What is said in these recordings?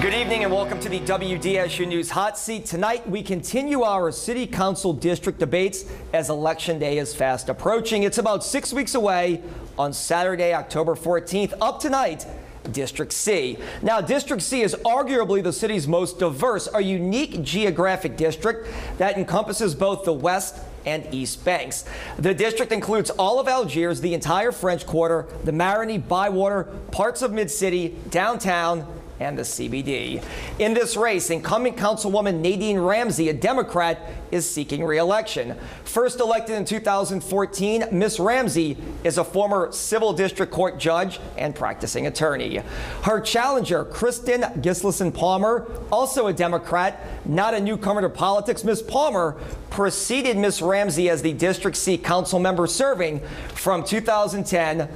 Good evening and welcome to the WDSU News Hot Seat. Tonight we continue our City Council district debates as Election Day is fast approaching. It's about 6 weeks away on Saturday, October 14th. Up tonight, District C. Now, District C is arguably the city's most diverse, a unique geographic district that encompasses both the West and East Banks. The district includes all of Algiers, the entire French Quarter, the Marigny, Bywater, parts of Mid-City, downtown, and the CBD. In this race, incumbent Councilwoman Nadine Ramsey, a Democrat, is seeking re-election. First elected in 2014, Ms. Ramsey is a former civil district court judge and practicing attorney. Her challenger, Kristen Gislason Palmer, also a Democrat, not a newcomer to politics. Ms. Palmer preceded Ms. Ramsey as the District C council member, serving from 2010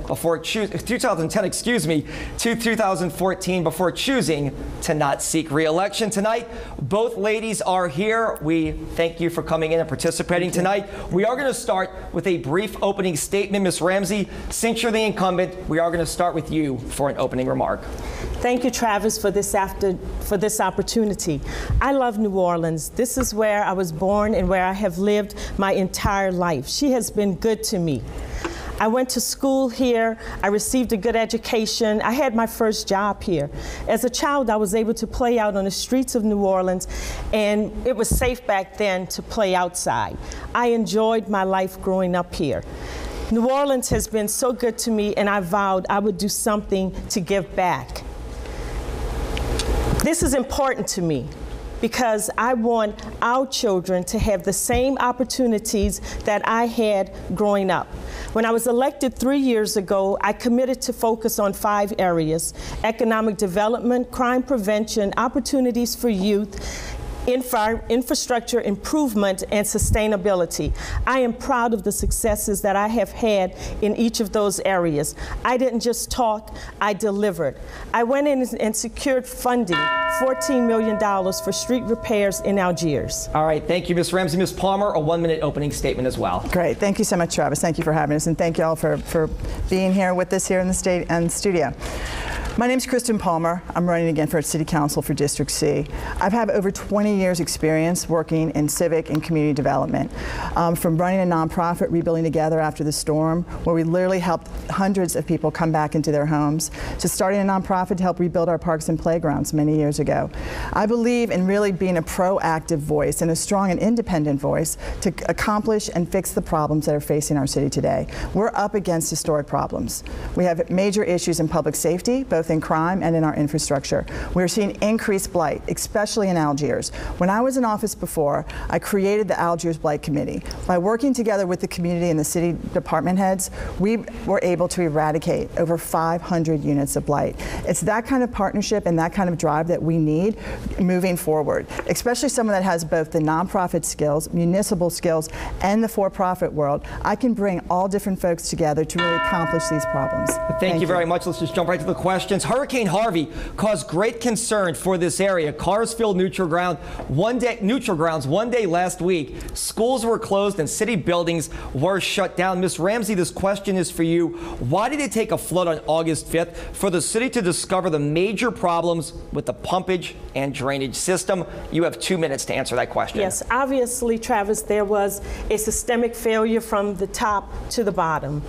to 2014 before choosing to not seek re-election. Tonight, both ladies are here. We thank you for coming in and participating tonight. We are going to start with a brief opening statement. Ms. Ramsey, since you're the incumbent, we are going to start with you for an opening remark. Thank you, Travis, for this opportunity. I love New Orleans. This is where I was born and where I have lived my entire life. She has been good to me. I went to school here. I received a good education. I had my first job here. As a child, I was able to play out on the streets of New Orleans, and it was safe back then to play outside. I enjoyed my life growing up here. New Orleans has been so good to me, and I vowed I would do something to give back. This is important to me because I want our children to have the same opportunities that I had growing up. When I was elected 3 years ago, I committed to focus on 5 areas: economic development, crime prevention, opportunities for youth, infrastructure improvement, and sustainability. I am proud of the successes that I have had in each of those areas. I didn't just talk, I delivered. I went in and secured funding, $14 million for street repairs in Algiers. All right, thank you, Ms. Ramsey. Ms. Palmer, a 1-minute opening statement as well. Great, thank you so much, Travis. Thank you for having us, and thank you all for being here with us here in the studio. My name is Kristen Palmer. I'm running again for City Council for District C. I've had over 20 years experience working in civic and community development, from running a nonprofit, Rebuilding Together after the storm, where we literally helped hundreds of people come back into their homes, to starting a nonprofit to help rebuild our parks and playgrounds many years ago. I believe in really being a proactive voice and a strong and independent voice to accomplish and fix the problems that are facing our city today. We're up against historic problems. We have major issues in public safety, both in crime and in our infrastructure. We're seeing increased blight, especially in Algiers. When I was in office before, I created the Algiers Blight Committee. By working together with the community and the city department heads, we were able to eradicate over 500 units of blight. It's that kind of partnership and that kind of drive that we need moving forward, especially someone that has both the nonprofit skills, municipal skills, and the for-profit world. I can bring all different folks together to really accomplish these problems. Thank you very much. Let's just jump right to the questions. Hurricane Harvey caused great concern for this area. Cars filled neutral grounds one day last week. Schools were closed and city buildings were shut down. Ms. Ramsey, this question is for you. Why did it take a flood on August 5th for the city to discover the major problems with the pumpage and drainage system? You have 2 minutes to answer that question. Yes, obviously, Travis, there was a systemic failure from the top to the bottom.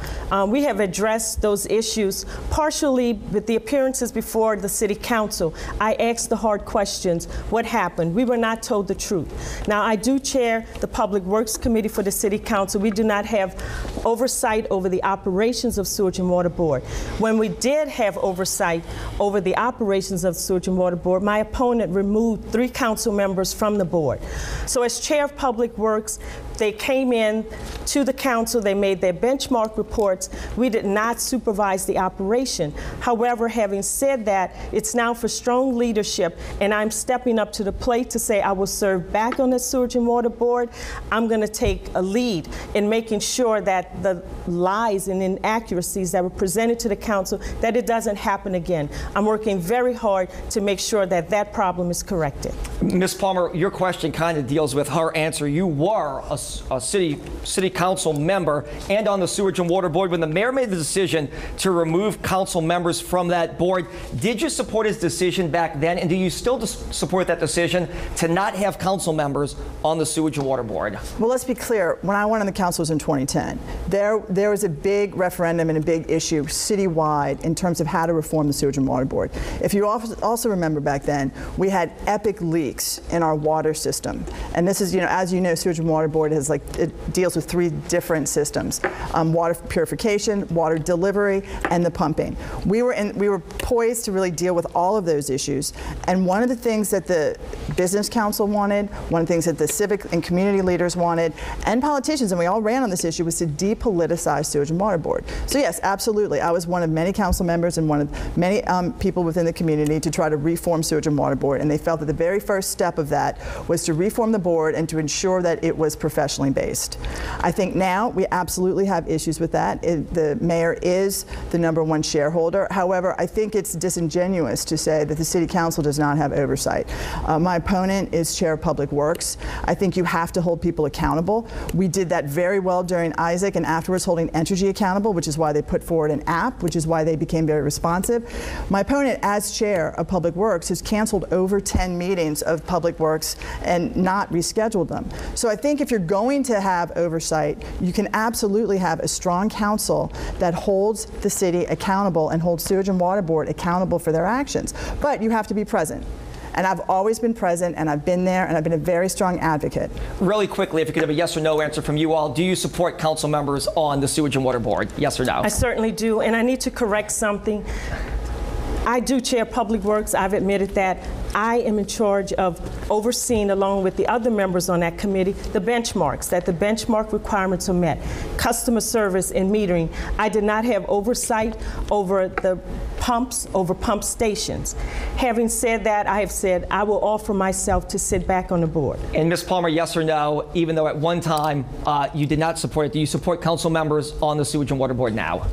We have addressed those issues partially with the appearances before the City Council. I asked the hard questions. What happened? We were not told the truth. Now, I do chair the Public Works Committee for the City Council. We do not have oversight over the operations of Sewage and Water Board. When we did have oversight over the operations of Sewage and Water Board, my opponent removed 3 council members from the board. So as chair of Public Works, they came in to the council, they made their benchmark reports. We did not supervise the operation. However, having said that, it's now for strong leadership, and I'm stepping up to the plate to say I will serve back on the Sewage and Water Board. I'm going to take a lead in making sure that the lies and inaccuracies that were presented to the council, that it doesn't happen again. I'm working very hard to make sure that that problem is corrected. Ms. Palmer, your question kind of deals with her answer. You were a city council member and on the Sewage and Water Board. When the mayor made the decision to remove council members from that board, did you support his decision back then, and do you still support that decision to not have council members on the Sewage and Water Board? Well, let's be clear. When I went on the council was in 2010. There was a big referendum and a big issue citywide in terms of how to reform the Sewage and Water Board. If you also remember back then, we had epic leaks in our water system. And this is, as you know, Sewage and Water Board has it deals with 3 different systems: water purification, water delivery, and the pumping. We were poised to really deal with all of those issues. And one of the things that the Business Council wanted, one of the things that the civic and community leaders wanted, and politicians, and we all ran on this issue, was to depoliticize Sewage and Water Board. So yes, absolutely. I was one of many council members and one of many people within the community to try to reform Sewage and Water Board. And they felt that the very first step of that was to reform the board and to ensure that it was professionally based. I think now we absolutely have issues with that. The mayor is the #1 shareholder. However, I think it's disingenuous to say that the city council does not have oversight. My opponent is chair of Public Works. I think you have to hold people accountable. We did that very well during Isaac, and afterwards holding Entergy accountable, which is why they put forward an app, which is why they became very responsive. My opponent, as chair of Public Works, has canceled over 10 meetings of Public Works and not rescheduled them. So I think if you're going to have oversight, you can absolutely have a strong council that holds the city accountable and holds Sewage and Water Board accountable for their actions. But you have to be present. And I've always been present, and I've been there, and I've been a very strong advocate. Really quickly, if you could have a yes or no answer from you all, do you support council members on the Sewage and Water Board? Yes or no? I certainly do, and I need to correct something. I do chair Public Works. I've admitted that. I am in charge of overseeing, along with the other members on that committee, the benchmarks, that the benchmark requirements are met. Customer service and metering. I did not have oversight over the pumps, over pump stations. Having said that, I have said I will offer myself to sit back on the board. And Ms. Palmer, yes or no, even though at one time you did not support it, do you support council members on the Sewage and Water Board now?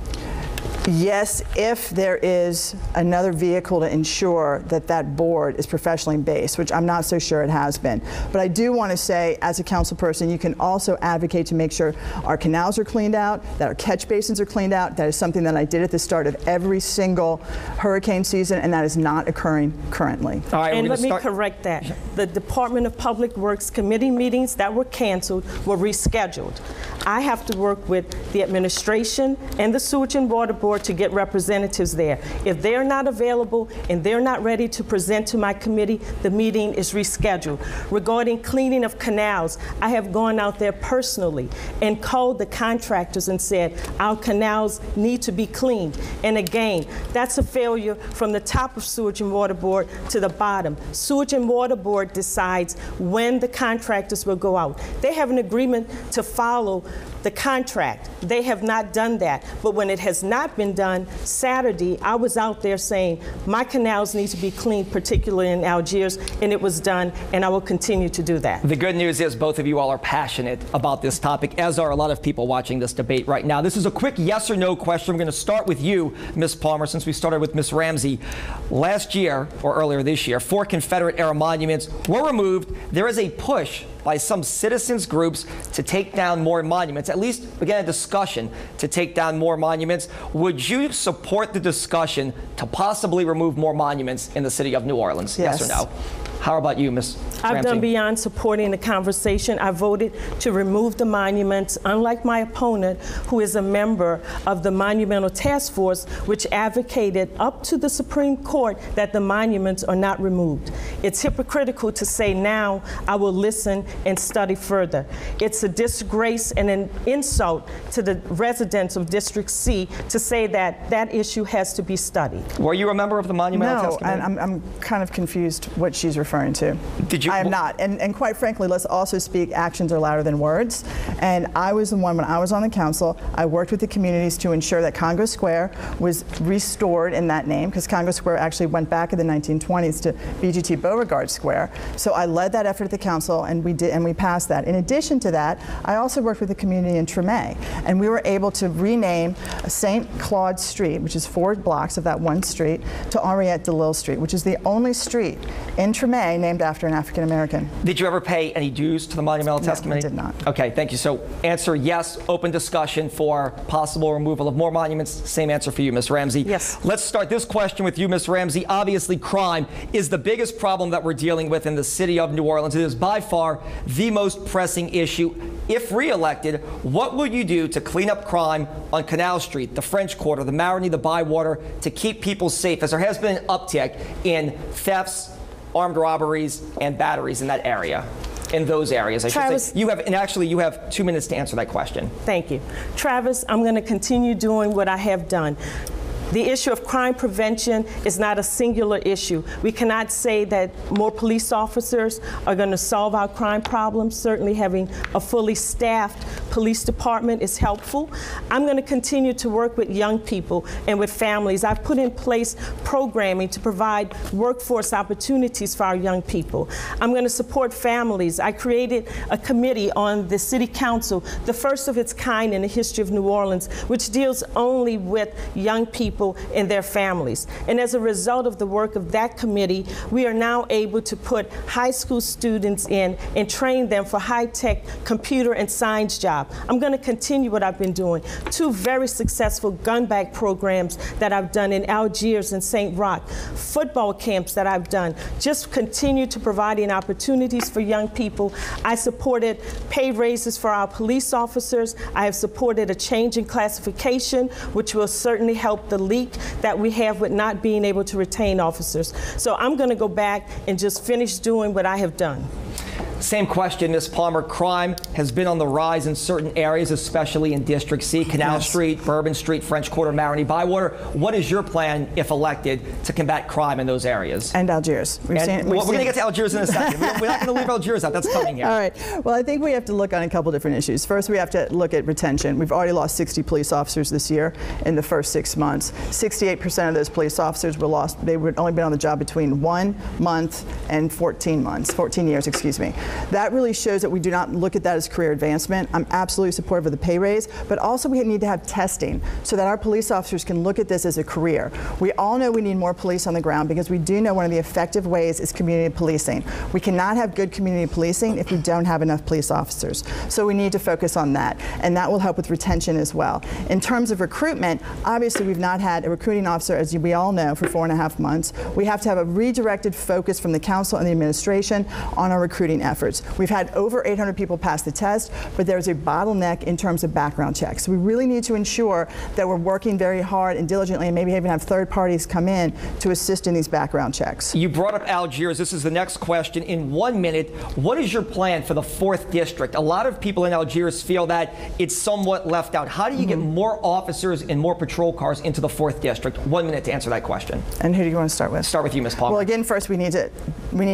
Yes, if there is another vehicle to ensure that that board is professionally based, which I'm not so sure it has been. But I do want to say, as a council person, you can also advocate to make sure our canals are cleaned out, that our catch basins are cleaned out. That is something that I did at the start of every single hurricane season, and that is not occurring currently. All right, and let me correct that. The Department of Public Works committee meetings that were canceled were rescheduled. I have to work with the administration and the Sewage and Water Board to get representatives there. If they're not available and they're not ready to present to my committee, the meeting is rescheduled. Regarding cleaning of canals, I have gone out there personally and called the contractors and said, our canals need to be cleaned. And again, that's a failure from the top of Sewage and Water Board to the bottom. Sewage and Water Board decides when the contractors will go out. They have an agreement to follow the contract. They have not done that. But when it has not been done, Saturday, I was out there saying, my canals need to be cleaned, particularly in Algiers, and it was done, and I will continue to do that. The good news is both of you all are passionate about this topic, as are a lot of people watching this debate right now. This is a quick yes or no question. We're going to start with you, Ms. Palmer, since we started with Ms. Ramsey. Last year, or earlier this year, 4 Confederate-era monuments were removed. There is a push by some citizens groups to take down more monuments, at least begin a discussion to take down more monuments. Would you support the discussion to possibly remove more monuments in the city of New Orleans? Yes, yes or no? How about you, Ms. Ramsey? I've done beyond supporting the conversation. I voted to remove the monuments, unlike my opponent, who is a member of the Monumental Task Force, which advocated up to the Supreme Court that the monuments are not removed. It's hypocritical to say now I will listen and study further. It's a disgrace and an insult to the residents of District C to say that that issue has to be studied. Were you a member of the Monumental Task Force? No, I'm kind of confused what she's referring to. Did you? I am not. And quite frankly, let's also speak, actions are louder than words. And I was the one, when I was on the council, I worked with the communities to ensure that Congo Square was restored in that name, because Congo Square actually went back in the 1920s to BGT Beauregard Square. So I led that effort at the council, and we passed that. In addition to that, I also worked with the community in Tremé, and we were able to rename St. Claude Street, which is 4 blocks of that one street, to Henriette DeLille Street, which is the only street in Tremé today named after an African American. Did you ever pay any dues to the Monumental Testimony? No, I did not. Okay, thank you. So answer yes, open discussion for possible removal of more monuments. Same answer for you, Ms. Ramsey. Yes. Let's start this question with you, Ms. Ramsey. Obviously, crime is the biggest problem that we're dealing with in the city of New Orleans. It is by far the most pressing issue. If re-elected, what will you do to clean up crime on Canal Street, the French Quarter, the Marigny, the Bywater, to keep people safe, as there has been an uptick in thefts, armed robberies, and batteries in that area? In those areas, I should say. You have, and actually, you have 2 minutes to answer that question. Thank you. Travis, I'm going to continue doing what I have done. The issue of crime prevention is not a singular issue. We cannot say that more police officers are going to solve our crime problems. Certainly having a fully staffed police department is helpful. I'm going to continue to work with young people and with families. I've put in place programming to provide workforce opportunities for our young people. I'm going to support families. I created a committee on the City Council, the first of its kind in the history of New Orleans, which deals only with young people and their families. And as a result of the work of that committee, we are now able to put high school students in and train them for high-tech computer and science jobs. I'm going to continue what I've been doing. 2 very successful gun bag programs that I've done in Algiers and St. Roch, football camps that I've done. Just continue to providing opportunities for young people. I supported pay raises for our police officers. I have supported a change in classification, which will certainly help the leak that we have with not being able to retain officers. So I'm going to go back and just finish doing what I have done. Same question, Ms. Palmer. Crime has been on the rise in certain areas, especially in District C, Canal Street, Bourbon Street, French Quarter, Marigny, Bywater. What is your plan, if elected, to combat crime in those areas? And Algiers. We're going to get to Algiers in a second. We're not going to leave Algiers out. That's coming here. All right. Well, I think we have to look on a couple different issues. First, we have to look at retention. We've already lost 60 police officers this year in the first 6 months. 68% of those police officers were lost. They would only been on the job between 1 month and 14 years, excuse me. That really shows that we do not look at that as career advancement. I'm absolutely supportive of the pay raise, but also we need to have testing so that our police officers can look at this as a career. We all know we need more police on the ground because we do know one of the effective ways is community policing. We cannot have good community policing if we don't have enough police officers. So we need to focus on that, and that will help with retention as well. In terms of recruitment, obviously we've not had a recruiting officer, as we all know, for 4.5 months. We have to have a redirected focus from the council and the administration on our recruiting efforts. We've had over 800 people pass the test, but there's a bottleneck in terms of background checks. So we really need to ensure that we're working very hard and diligently, and maybe even have third parties come in to assist in these background checks. You brought up Algiers. This is the next question. In 1 minute, what is your plan for the 4th District? A lot of people in Algiers feel that it's somewhat left out. How do you get more officers and more patrol cars into the 4th District? 1 minute to answer that question. And who do you want to start with? Start with you, Ms. Palmer. Well, again, first we need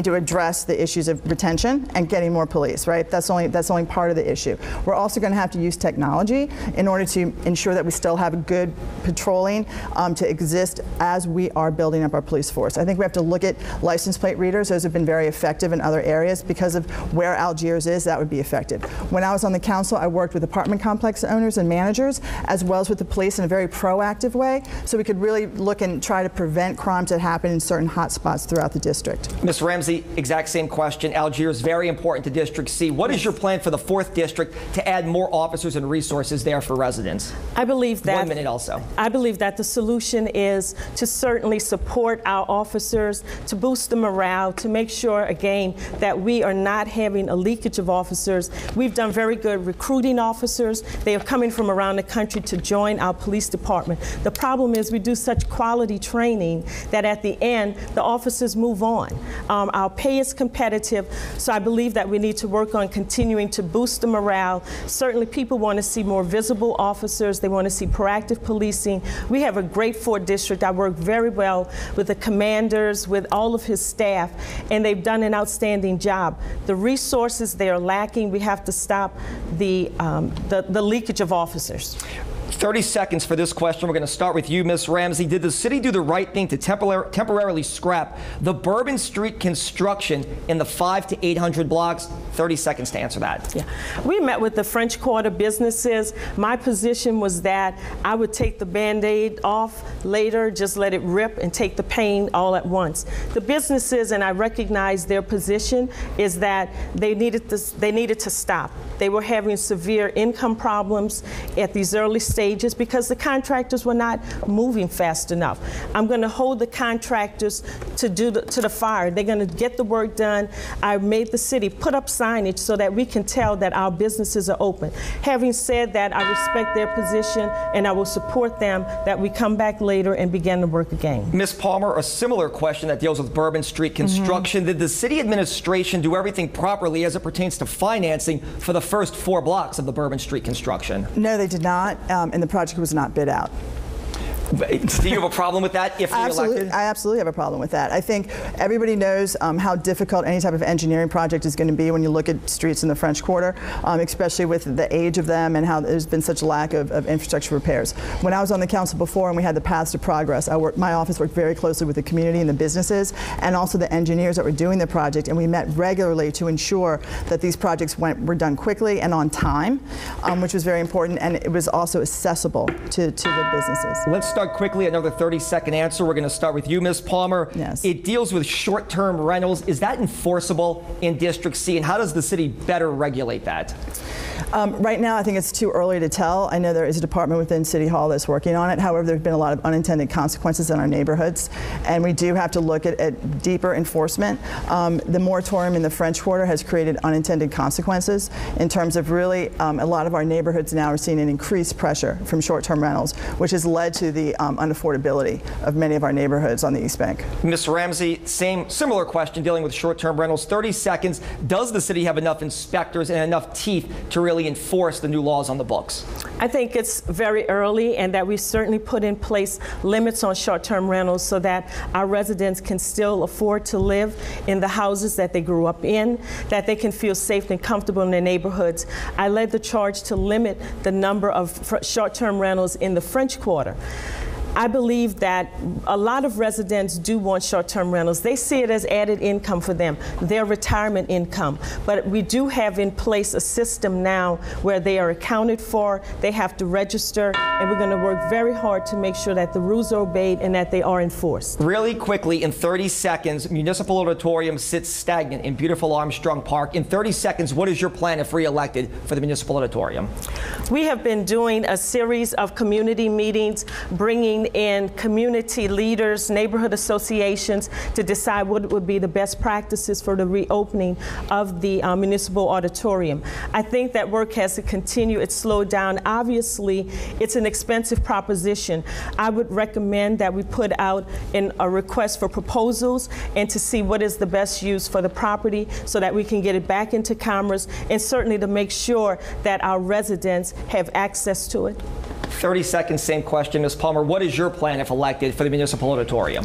to address the issues of retention and getting more police, right? That's only part of the issue. We're also going to have to use technology in order to ensure that we still have good patrolling to exist as we are building up our police force. I think we have to look at license plate readers. Those have been very effective in other areas. Because of where Algiers is, that would be effective. When I was on the council, I worked with apartment complex owners and managers, as well as with the police in a very proactive way, so we could really look and try to prevent crimes that happen in certain hot spots throughout the district. Ms. Ramsey, exact same question. Algiers, very important to District C. What is your plan for the 4th District to add more officers and resources there for residents? I believe that 1 minute also. I believe that the solution is to certainly support our officers, to boost the morale, to make sure, again, that we are not having a leakage of officers. We've done very good recruiting officers. They are coming from around the country to join our police department. The problem is we do such quality training that at the end, the officers move on. Our pay is competitive, so I believe that we need to work on continuing to boost the morale. Certainly people want to see more visible officers. They want to see proactive policing. We have a great 4th District. I work very well with the commanders, with all of his staff, and they've done an outstanding job. The resources they are lacking, we have to stop the leakage of officers. 30 seconds for this question. We're going to start with you, Ms. Ramsey. Did the city do the right thing to temporarily scrap the Bourbon Street construction in the 500 to 800 blocks? 30 seconds to answer that. Yeah. We met with the French Quarter businesses. My position was that I would take the Band-Aid off later, just let it rip and take the pain all at once. The businesses, and I recognize their position, is that they needed to stop. They were having severe income problems at these early stages because the contractors were not moving fast enough. I'm going to hold the contractors to the fire. They're going to get the work done. I made the city put up signage so that we can tell that our businesses are open. Having said that, I respect their position and I will support them that we come back later and begin to work again. Ms. Palmer, a similar question that deals with Bourbon Street construction. Did the city administration do everything properly as it pertains to financing for the first 4 blocks of the Bourbon Street construction? No, they did not, and the project was not bid out. Do you have a problem with that if reelected? I absolutely have a problem with that. I think everybody knows how difficult any type of engineering project is going to be when you look at streets in the French Quarter, especially with the age of them and how there's been such a lack of infrastructure repairs. When I was on the council before and we had the Paths to Progress, my office worked very closely with the community and the businesses and also the engineers that were doing the project, and we met regularly to ensure that these projects were done quickly and on time, which was very important, and it was also accessible to the businesses. Let's start quickly, another 30-second answer. We're going to start with you, Ms. Palmer. Yes. It deals with short-term rentals. Is that enforceable in District C, and how does the city better regulate that? Right now, I think it's too early to tell. I know there is a department within City Hall that's working on it. However, there have been a lot of unintended consequences in our neighborhoods, and we do have to look at deeper enforcement. The moratorium in the French Quarter has created unintended consequences in terms of really a lot of our neighborhoods now are seeing an increased pressure from short-term rentals, which has led to the unaffordability of many of our neighborhoods on the East Bank. Ms. Ramsey, similar question dealing with short-term rentals. 30 seconds. Does the city have enough inspectors and enough teeth to really enforce the new laws on the books? I think it's very early, and that we certainly put in place limits on short-term rentals so that our residents can still afford to live in the houses that they grew up in, that they can feel safe and comfortable in their neighborhoods. I led the charge to limit the number of short-term rentals in the French Quarter. I believe that a lot of residents do want short-term rentals. They see it as added income for them, their retirement income. But we do have in place a system now where they are accounted for, they have to register, and we're going to work very hard to make sure that the rules are obeyed and that they are enforced. Really quickly, in 30 seconds, Municipal Auditorium sits stagnant in beautiful Armstrong Park. In 30 seconds, what is your plan if re-elected for the Municipal Auditorium? We have been doing a series of community meetings, bringing in community leaders, neighborhood associations to decide what would be the best practices for the reopening of the Municipal Auditorium. I think that work has to continue. It's slowed down. Obviously, it's an expensive proposition. I would recommend that we put out a request for proposals and to see what is the best use for the property so that we can get it back into commerce, and certainly to make sure that our residents have access to it. 30 seconds, same question. Ms. Palmer, what is your plan if elected for the Municipal Auditorium?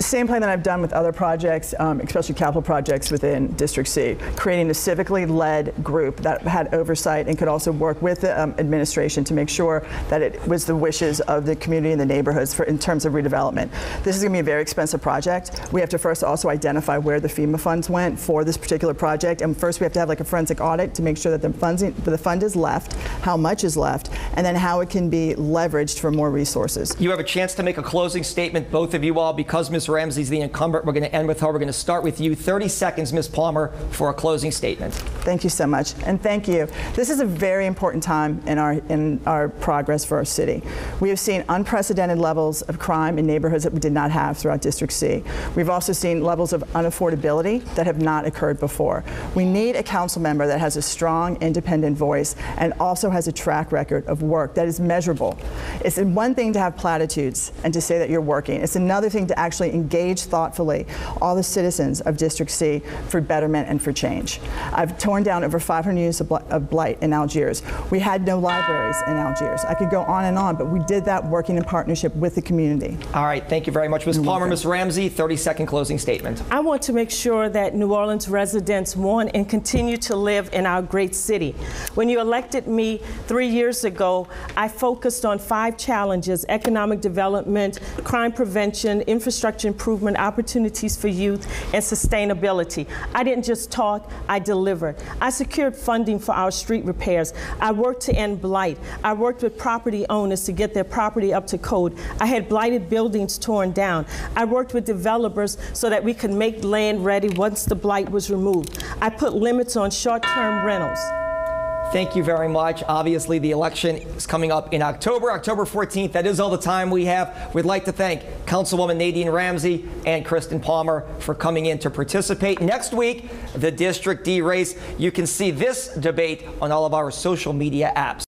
Same plan that I've done with other projects, especially capital projects within District C, creating a civically led group that had oversight and could also work with the administration to make sure that it was the wishes of the community and the neighborhoods in terms of redevelopment. This is going to be a very expensive project. We have to first also identify where the FEMA funds went for this particular project, and first we have to have like a forensic audit to make sure that the fund is left, how much is left, and then how it can be leveraged for more resources. You have a chance to make a closing statement, both of you all. Because Ms. Ramsey's the incumbent, we're going to end with her. We're going to start with you. 30 seconds, Ms. Palmer, for a closing statement. Thank you so much, and thank you. This is a very important time in our progress for our city. We have seen unprecedented levels of crime in neighborhoods that we did not have throughout District C. We've also seen levels of unaffordability that have not occurred before. We need a council member that has a strong, independent voice and also has a track record of work that is measurable. It's one thing to have platitudes and to say that you're working. It's another thing to actually engage thoughtfully all the citizens of District C for betterment and for change. I've torn down over 500 units of blight in Algiers. We had no libraries in Algiers. I could go on and on, but we did that working in partnership with the community. All right, thank you very much, Ms. Palmer. Ms. Ramsey, 30-second closing statement. I want to make sure that New Orleans residents want and continue to live in our great city. When you elected me 3 years ago, I focused focused on 5 challenges: economic development, crime prevention, infrastructure improvement, opportunities for youth, and sustainability. I didn't just talk, I delivered. I secured funding for our street repairs. I worked to end blight. I worked with property owners to get their property up to code. I had blighted buildings torn down. I worked with developers so that we could make land ready once the blight was removed. I put limits on short-term rentals. Thank you very much. Obviously, the election is coming up in October 14th. That is all the time we have. We'd like to thank Councilwoman Nadine Ramsey and Kristen Palmer for coming in to participate. Next week, the District D race. You can see this debate on all of our social media apps.